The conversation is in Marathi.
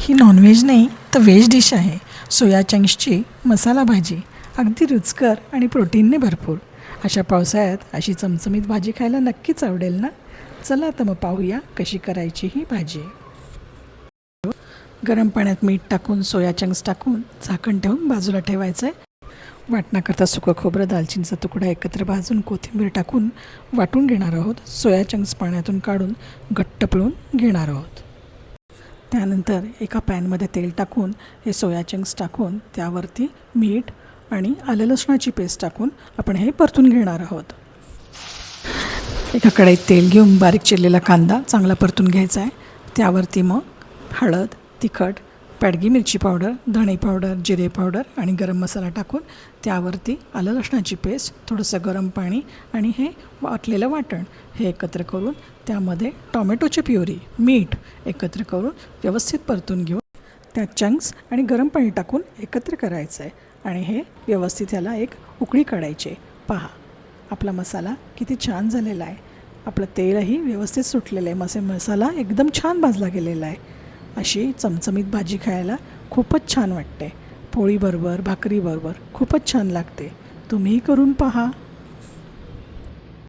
ही नॉनव्हेज नाही तर व्हेज डिश आहे. सोया चंक्सची मसाला भाजी अगदी रुचकर आणि प्रोटीनने भरपूर. अशा पावसाळ्यात अशी चमचमीत भाजी खायला नक्कीच आवडेल ना. चला तर मग पाहूया कशी करायची ही भाजी. गरम पाण्यात मीठ टाकून सोया चंक्स टाकून झाकण ठेवून बाजूला ठेवायचं आहे. वाटण्याकरता सुकं खोबरं, दालचिनीचा तुकडा एकत्र भाजून कोथिंबीर टाकून वाटून घेणार आहोत. सोया चंक्स पाण्यातून काढून घट्ट पिळून घेणार आहोत. त्यानंतर एका पॅनमध्ये तेल टाकून हे सोया चंक्स टाकून त्यावरती मीठ आणि आलं लसणाची पेस्ट टाकून आपण हे परतून घेणार आहोत. एका कढईत तेल घेऊन बारीक चिरलेला कांदा चांगला परतून घ्यायचा आहे. त्यावरती मग हळद, तिखट, पॅडगी मिरची पावडर, धणे पावडर, जिरे पावडर आणि गरम मसाला टाकून त्यावरती आलं लसणाची पेस्ट, थोडंसं गरम पाणी आणि हे वाटलेलं वाटण हे एकत्र करून त्यामध्ये टॉमॅटोची प्युरी, मीठ एकत्र करून व्यवस्थित परतून घेऊन त्यात चंक्स आणि गरम पाणी टाकून एकत्र करायचं आहे आणि हे व्यवस्थित याला एक उकळी काढायची. पहा आपला मसाला किती छान झालेला आहे. आपलं तेलही व्यवस्थित सुटलेलं आहे. मसाला एकदम छान भाजला गेलेला आहे. अशी चमचमीत भाजी खायला खूपच छान वाटते. पोळीबरोबर, भाकरीबरोबर खूपच छान लागते. तुम्हीही करून पहा.